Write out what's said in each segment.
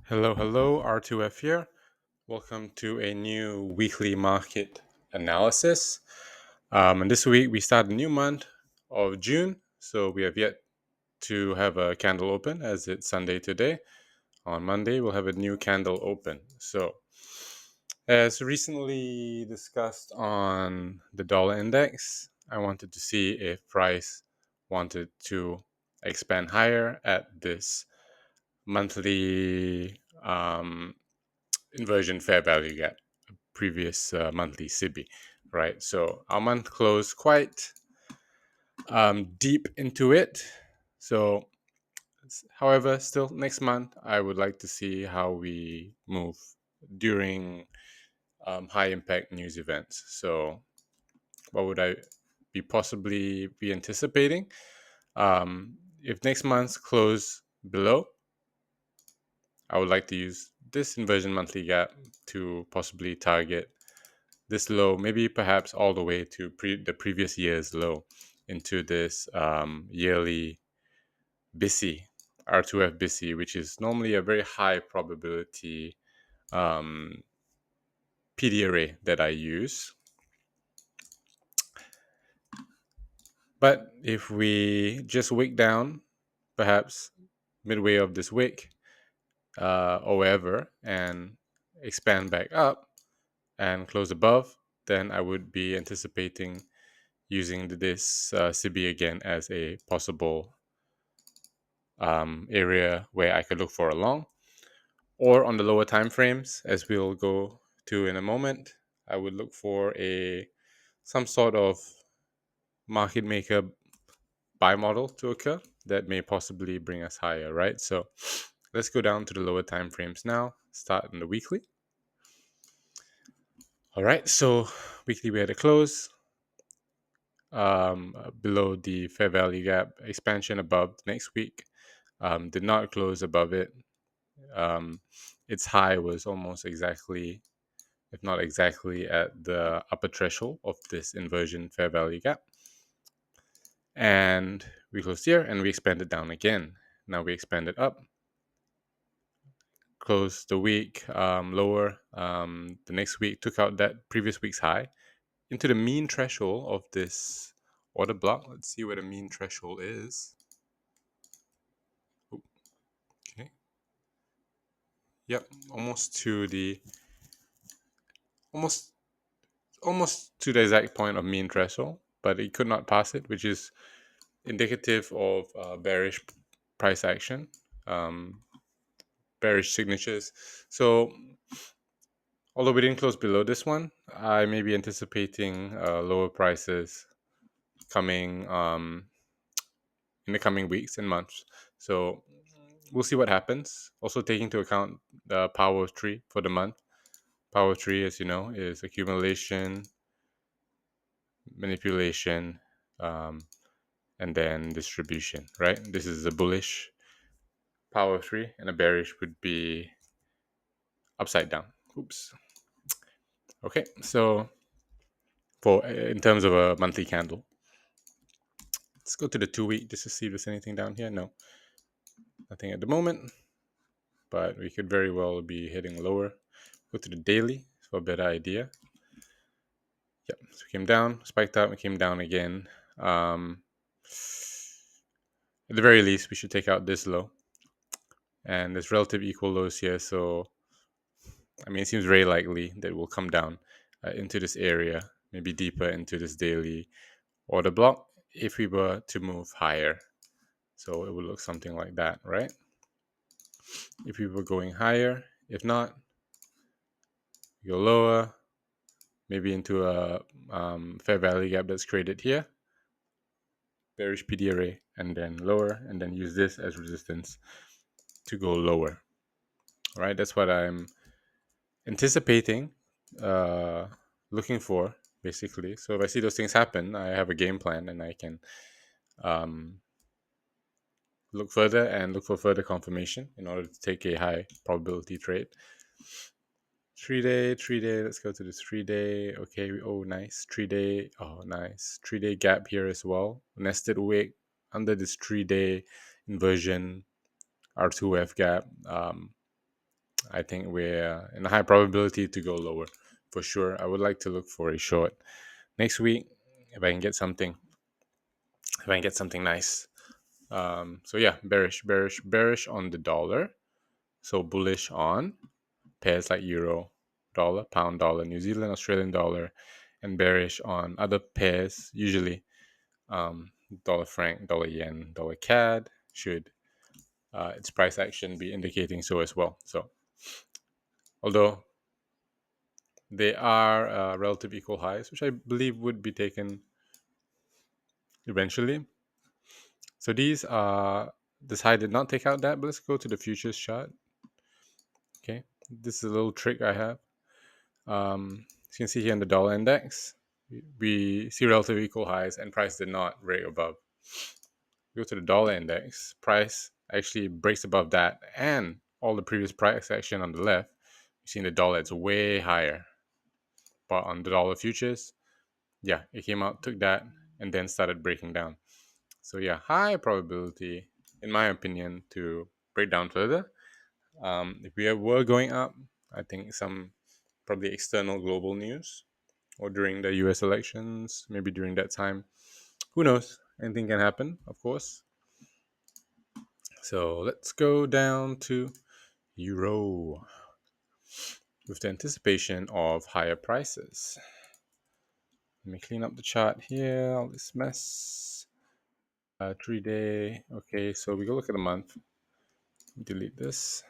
Hello, R2F here. Welcome to a new weekly market analysis. And this week we start a new month of June, so we have yet to have a candle open as it's Sunday today. On Monday, we'll have a new candle open. So, as recently discussed on the dollar index, I wanted to see if price wanted to expand higher at this monthly inversion fair value gap, previous monthly SIBI, right? So our month closed quite deep into it. So, however, still next month, I would like to see how we move during high impact news events. So, what would I possibly be anticipating? If next month's close below, I would like to use this inversion monthly gap to possibly target this low, maybe perhaps all the way to the previous year's low into this yearly BISI, R2F BISI, which is normally a very high probability um, PD array that I use. But if we just wick down, perhaps midway of this wick or wherever, and expand back up and close above, then I would be anticipating using this SIBI again as a possible area where I could look for a long. Or on the lower time frames, as we'll go to in a moment, I would look for some sort of market maker buy model to occur that may possibly bring us higher, right? So let's go down to the lower time frames now, start in the weekly. All right, so weekly we had a close below the fair value gap, expansion above next week, did not close above it. Its high was almost exactly, if not exactly, at the upper threshold of this inversion fair value gap. And we closed here and we expanded down again. Now we expanded up, closed the week lower. The next week took out that previous week's high into the mean threshold of this order block. Let's see where the mean threshold is. Okay. Yep, almost to the exact point of mean threshold, but it could not pass it, which is indicative of bearish price action, bearish signatures. So, although we didn't close below this one, I may be anticipating lower prices coming in the coming weeks and months. So, we'll see what happens. Also, taking into account the power of tree for the month. Power of tree, as you know, is accumulation, manipulation, and then distribution, right? This is a bullish power of three, and a bearish would be upside down. Oops. Okay, so for in terms of a monthly candle, let's go to the 2 week just to see if there's anything down here. No, nothing at the moment, but we could very well be heading lower. Go to the daily for a better idea. Yep, so we came down, spiked up, and came down again. At the very least, we should take out this low. And there's relative equal lows here, so I mean, it seems very likely that we'll come down into this area, maybe deeper into this daily order block if we were to move higher. So it would look something like that, right? If we were going higher, if not, go lower, maybe into a fair value gap that's created here, bearish PD array, and then lower, and then use this as resistance to go lower. All right, that's what I'm anticipating, looking for basically. So if I see those things happen, I have a game plan and I can look further and look for further confirmation in order to take a high probability trade. 3 day, let's go to this 3 day. Okay, oh nice. 3 day, oh nice. 3 day gap here as well. Nested wick under this 3 day inversion R2F gap. I think we're in a high probability to go lower for sure. I would like to look for a short next week if I can get something. If I can get something nice. So yeah, bearish on the dollar. So bullish on pairs like euro, dollar, pound dollar, New Zealand, Australian dollar, and bearish on other pairs, usually dollar franc, dollar yen, dollar CAD, should its price action be indicating so as well. So although they are relative equal highs, which I believe would be taken eventually. So these are, this high did not take out that, but let's go to the futures chart. Okay, this is a little trick I have. As you can see here in the dollar index, we see relative equal highs and price did not break above. Go to the dollar index, price actually breaks above that and all the previous price action on the left. You see in the dollar it's way higher, but on the dollar futures, yeah, it came out, took that, and then started breaking down. So yeah, high probability, in my opinion, to break down further. If we were going up, I think some probably external global news or during the US elections, maybe during that time. Who knows? Anything can happen, of course. So let's go down to Euro with the anticipation of higher prices. Let me clean up the chart here, all this mess. 3-day. Okay, so we go look at the month. Delete this.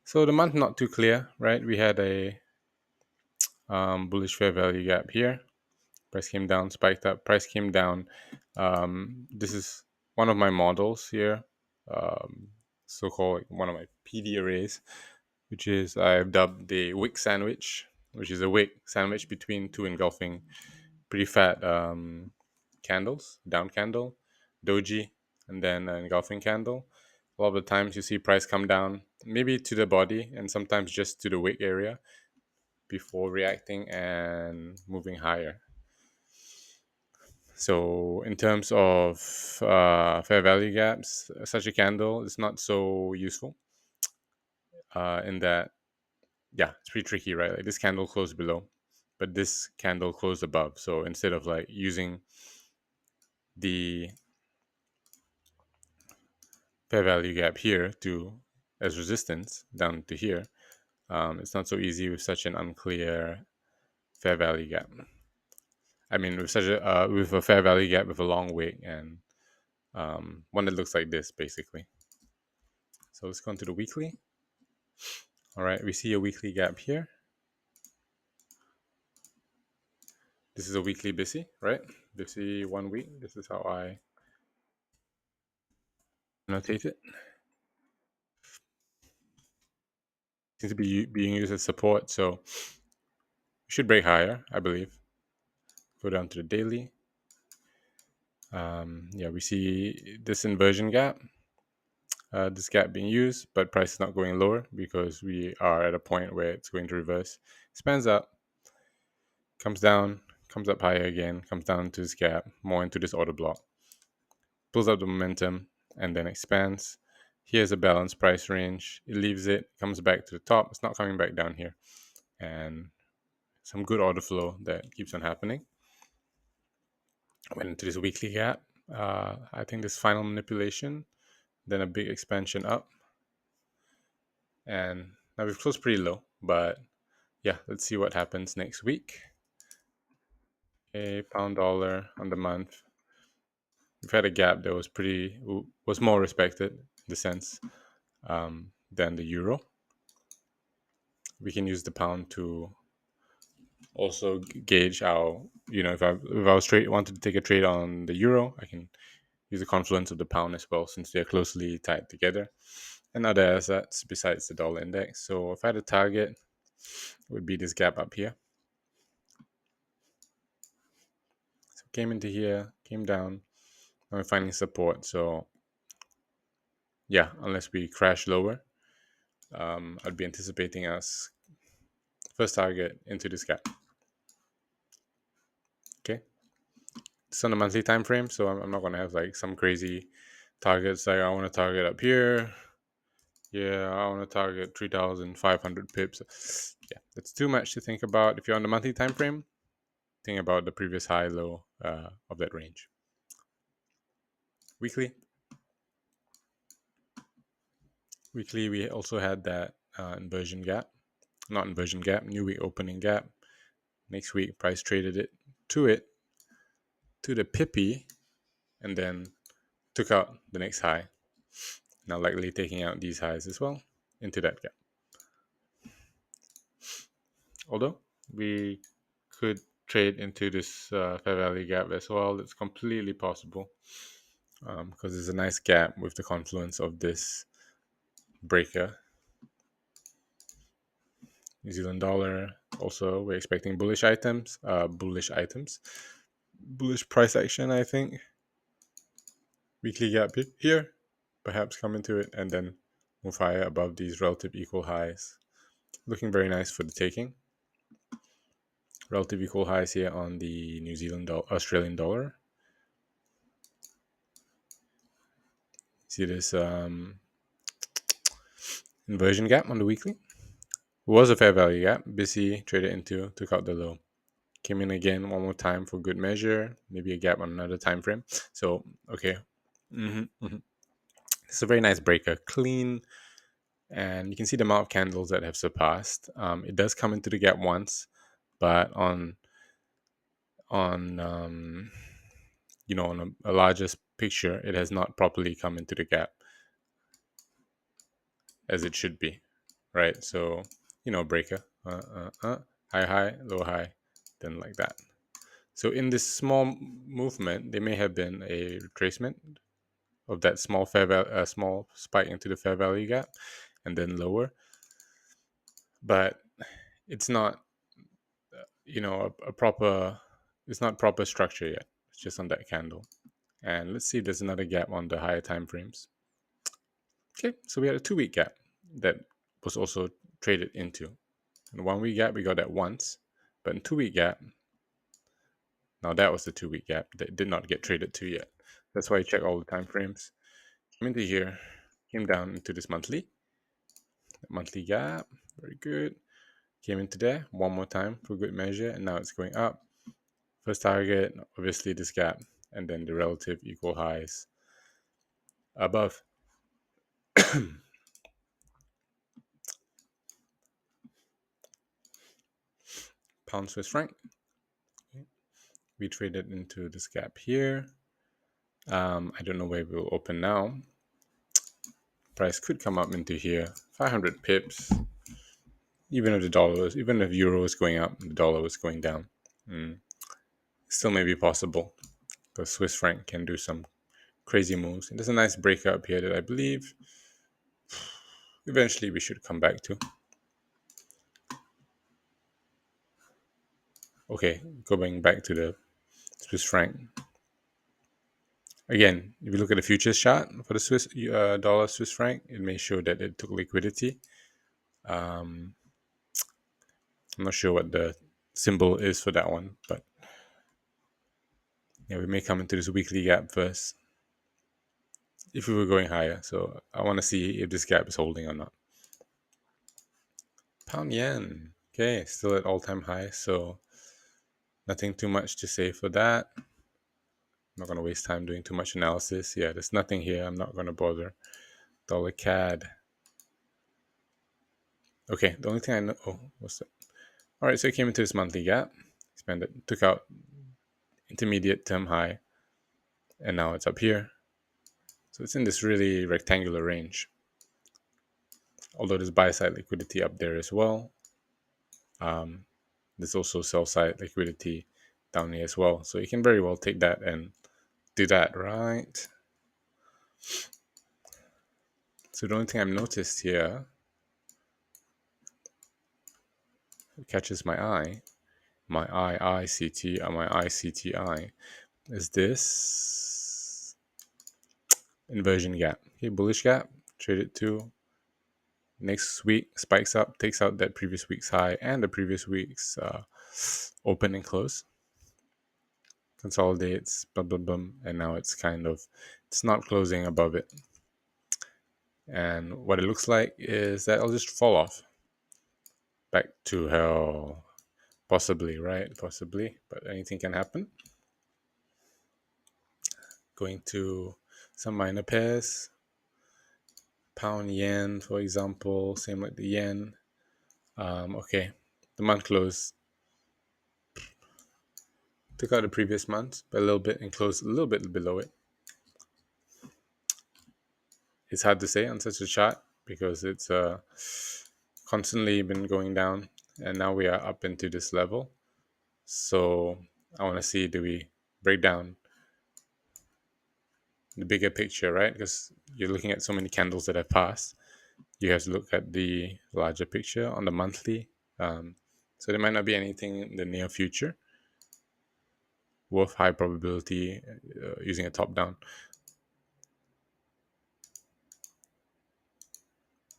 So the month not too clear, right? We had a bullish fair value gap here. Price came down, spiked up. Price came down. This is one of my models here, so-called one of my PD arrays, which is I've dubbed the wick sandwich, which is a wick sandwich between two engulfing pretty fat candles, down candle, doji, and then an engulfing candle. A lot of the times you see price come down, maybe to the body and sometimes just to the wick area before reacting and moving higher. So in terms of fair value gaps, such a candle is not so useful in that, yeah, it's pretty tricky, right? Like this candle closed below, but this candle closed above. So instead of like using the fair value gap here to as resistance down to here, it's not so easy with such an unclear fair value gap. I mean, with such a with a fair value gap with a long wick and one that looks like this, basically. So let's go into the weekly. All right, we see a weekly gap here. This is a weekly BISI, right? BISI 1 week. This is how I annotate it. Seems to be being used as support, so we should break higher, I believe. Go down to the daily. Yeah, we see this inversion gap. This gap being used, but price is not going lower because we are at a point where it's going to reverse. Expands up, comes down, comes up higher again, comes down to this gap, more into this order block, pulls up the momentum, and then expands. Here's a balanced price range. It leaves it, comes back to the top. It's not coming back down here. And some good order flow that keeps on happening. I went into this weekly gap. I think this final manipulation, then a big expansion up. And now we've closed pretty low, but yeah, let's see what happens next week. A pound dollar on the month. We've had a gap that was more respected in the sense than the euro. We can use the pound to also gauge our, if I was wanted to take a trade on the euro, I can use the confluence of the pound as well, since they're closely tied together, and other assets besides the dollar index. So if I had a target, it would be this gap up here. So came into here, came down, now we're finding support. So yeah, unless we crash lower, I'd be anticipating us first target into this gap. Okay, it's on a monthly time frame, so I'm not going to have like some crazy targets like I want to target up here, Yeah, I want to target 3,500 pips. Yeah, that's too much to think about. If you're on the monthly time frame, think about the previous high low of that range. Weekly, we also had that inversion gap, not inversion gap, new week opening gap. Next week, price traded to it to the pippy, and then took out the next high. Now likely taking out these highs as well into that gap. Although we could trade into this fair value gap as well, it's completely possible because there's a nice gap with the confluence of this breaker. New Zealand dollar. Also, we're expecting bullish price action. I think weekly gap here, perhaps come into it and then move higher above these relative equal highs. Looking very nice for the taking. Relative equal highs here on the Australian dollar. See this inversion gap on the weekly. It was a fair value gap. Busy traded into, took out the low. Came in again one more time for good measure. Maybe a gap on another time frame. So okay, it's a very nice breaker, clean, and you can see the amount of candles that have surpassed. It does come into the gap once, but on on a larger picture, it has not properly come into the gap as it should be, right? So breaker, high, low, high, then like that. So in this small movement, there may have been a retracement of that small small spike into the fair value gap, and then lower. But it's not, a proper. It's not proper structure yet. It's just on that candle. And let's see if there's another gap on the higher time frames. Okay, so we had a 2-week gap that was also traded into. In 1-week gap, we got that once, but in 2-week gap, now that was the 2-week gap that did not get traded to yet. That's why you check all the time frames. Came into here, came down into this monthly gap, very good. Came into there one more time for good measure, and now it's going up. First target, obviously this gap, and then the relative equal highs above. Pound Swiss franc. We traded into this gap here. I don't know where we'll open now. Price could come up into here, 500 pips. Even if euro was going up, the dollar was going down. Still may be possible because Swiss franc can do some crazy moves. And there's a nice breakup here that I believe eventually we should come back to. Okay, going back to the Swiss franc. Again, if you look at the futures chart for the Swiss dollar Swiss franc, it may show that it took liquidity. I'm not sure what the symbol is for that one, but yeah, we may come into this weekly gap first if we were going higher. So I want to see if this gap is holding or not. Pound yen. Okay, still at all-time high, so nothing too much to say for that. I'm not going to waste time doing too much analysis. Yeah, there's nothing here. I'm not going to bother. Dollar CAD. Okay, the only thing I know... Oh, what's that? All right, so it came into this monthly gap. Expanded, took out intermediate term high, and now it's up here. So it's in this really rectangular range. Although there's buy-side liquidity up there as well. There's also sell-side liquidity down here as well. So you can very well take that and do that, right? So the only thing I've noticed here, it catches my eye, my ICTI, is this inversion gap. Okay, bullish gap, traded to. Next week, spikes up, takes out that previous week's high and the previous week's open and close. Consolidates, boom, boom, boom, and now it's not closing above it. And what it looks like is that I'll just fall off back to hell. Possibly, right? Possibly, but anything can happen. Going to some minor pairs. Pound yen, for example, same like the yen. Okay, the month close. Took out the previous month by a little bit and closed a little bit below it. It's hard to say on such a chart because it's constantly been going down, and now we are up into this level. So I want to see, do we break down the bigger picture, right? Because you're looking at so many candles that have passed. You have to look at the larger picture on the monthly. So there might not be anything in the near future worth high probability using a top down.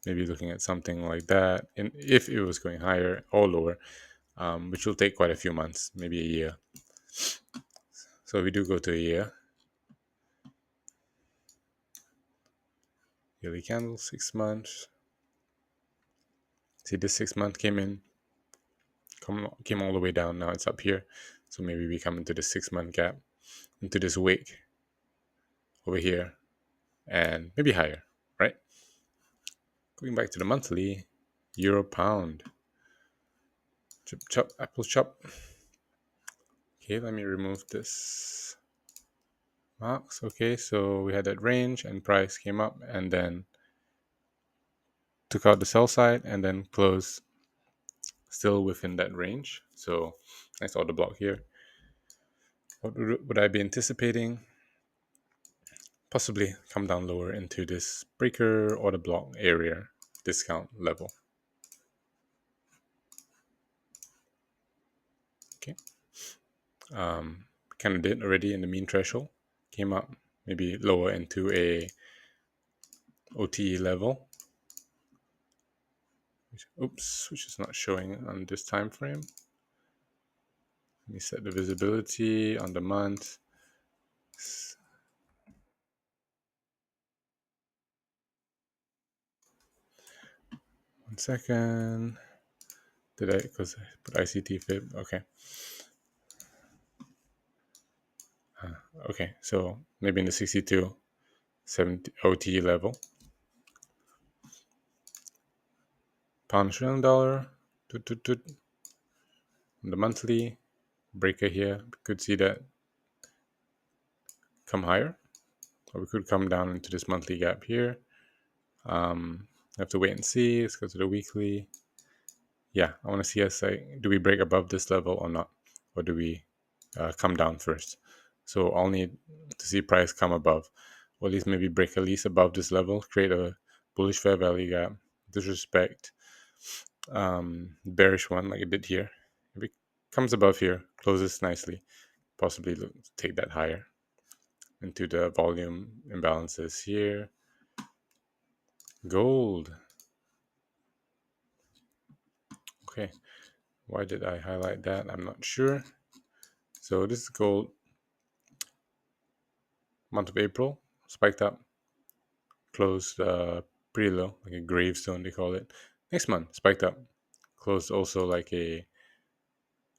Maybe looking at something like that, and if it was going higher or lower, which will take quite a few months, maybe a year. So if we do go to a year, yearly candle, 6 months. See, this 6 month came all the way down. Now it's up here. So maybe we come into the 6 month gap, into this wick over here, and maybe higher, right? Going back to the monthly, euro pound. Chop, chop, apple chop. Okay, let me remove this marks. Okay, so we had that range and price came up and then took out the sell side and then closed still within that range. So nice order block here. What would I be anticipating? Possibly come down lower into this breaker order block area discount level. Okay. Kind of did already in the mean threshold. Came up maybe lower into a OTE level. Oops, which is not showing on this time frame. Let me set the visibility on the month. One second. Did I? Because I put ICT fib. Okay. Okay. So maybe in the 62, 70 OTE level. Pound Australian dollar. On the monthly breaker here, we could see that come higher, or we could come down into this monthly gap here. Have to wait and see. Let's go to the weekly. Yeah, I want to see us like, do we break above this level or not, or do we come down first? So I'll need to see price come above, or at least maybe break at least above this level, create a bullish fair value gap, disrespect bearish one like it did here. If it comes above here, closes nicely, possibly take that higher into the volume imbalances here. Gold. Okay, why did I highlight that? I'm not sure. So this is gold. Month of April, spiked up, closed pretty low, like a gravestone they call it. Next month, spiked up, closed also like a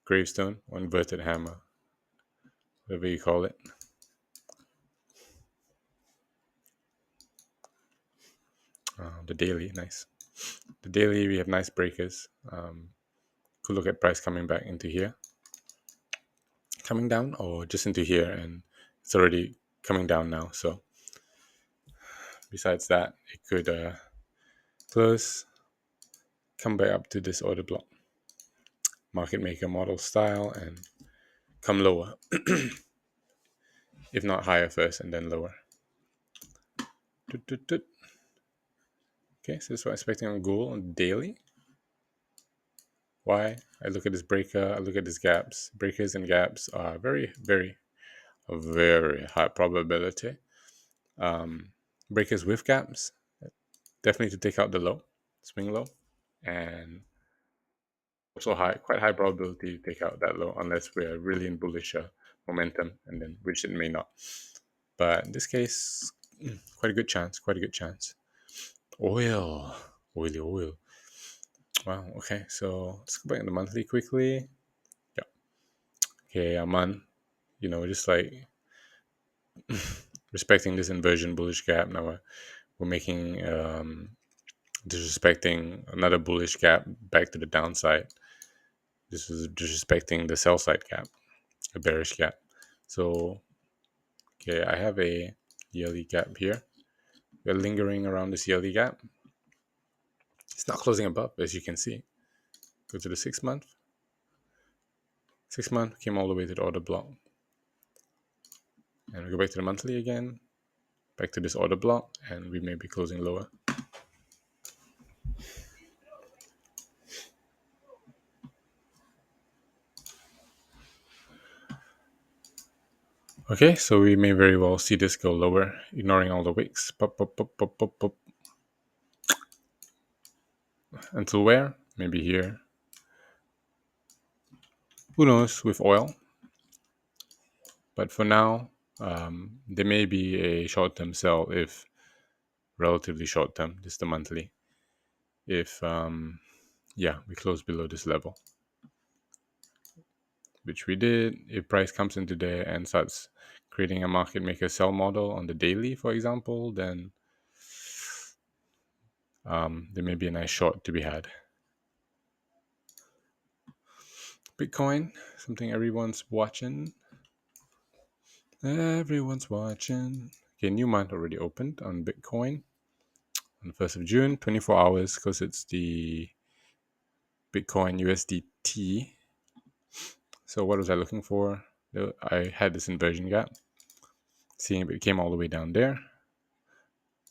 gravestone or inverted hammer, whatever you call it. The daily, nice. The daily, we have nice breakers. Could look at price coming back into here, coming down, or just into here, and it's already coming down now. So besides that, it could close, come back up to this order block, market maker model style, and come lower, if not higher first and then lower. Okay, so that's what I'm expecting on gold on daily. Why? I look at this breaker, I look at these gaps. Breakers and gaps are very, very, very high probability. Breakers with gaps, definitely to take out the low, swing low, and also quite high probability to take out that low unless we're really in bullish momentum, and then which it may not. But in this case, quite a good chance. Oil. Oil. Wow. Okay. So let's go back to the monthly quickly. Yeah. Okay. A month. Just like respecting this inversion bullish gap. Now we're making disrespecting another bullish gap back to the downside. This is disrespecting the sell side gap, a bearish gap. So okay, I have a yearly gap here. We're lingering around this yearly gap. It's not closing above, as you can see. Go to the 6 month. 6 month came all the way to the order block. And we go back to the monthly again, back to this order block, and we may be closing lower. Okay, so we may very well see this go lower, ignoring all the wicks. Pop, pop, pop, pop, pop, pop. Until where? Maybe here. Who knows with oil? But for now, there may be a short-term sell if relatively short-term. This is the monthly. If we close below this level, which we did. If price comes into there and starts creating a market maker sell model on the daily, for example, then there may be a nice short to be had. Bitcoin, something everyone's watching. Everyone's watching. Okay, new month already opened on Bitcoin on the 1st of June, 24 hours, because it's the Bitcoin USDT. So what was I looking for? I had this inversion gap. Seeing it came all the way down there,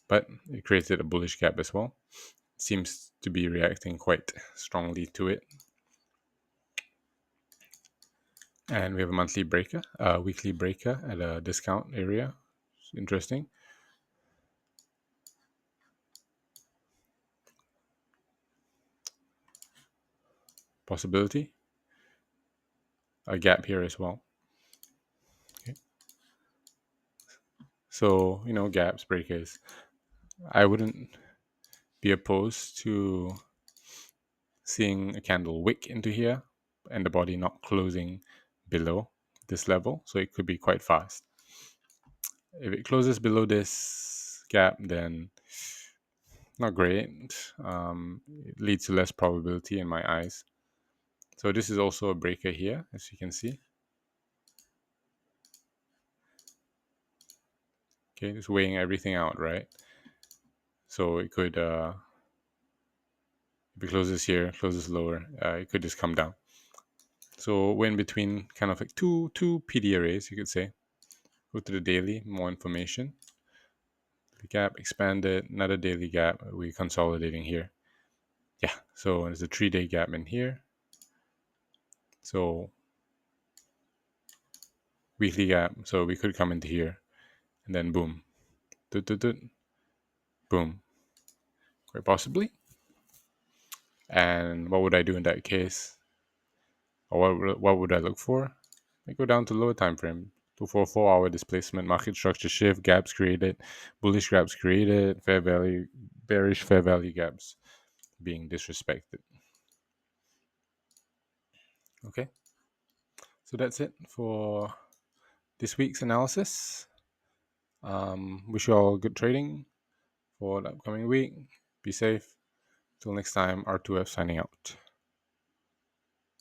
but it created a bullish gap as well. It seems to be reacting quite strongly to it. And we have a monthly breaker, a weekly breaker at a discount area. It's interesting. Possibility. A gap here as well. Okay. So, gaps, breakers. I wouldn't be opposed to seeing a candle wick into here and the body not closing below this level. So it could be quite fast. If it closes below this gap, then not great. It leads to less probability in my eyes. So this is also a breaker here, as you can see. Okay, just weighing everything out, right? So it could, if it closes here, closes lower, it could just come down. So we're in between kind of like two PD arrays, you could say. Go to the daily, more information. The gap expanded, another daily gap, we're consolidating here. Yeah, so there's a 3-day gap in here. So weekly gap, so we could come into here and then boom, boom, quite possibly. And what would I do in that case? Or what would I look for? I go down to lower time frame. Look for 4-hour displacement, market structure shift, gaps created, bullish gaps created, fair value, bearish fair value gaps being disrespected. Okay, so that's it for this week's analysis. Wish you all good trading for the upcoming week. Be safe. Till next time, R2F signing out.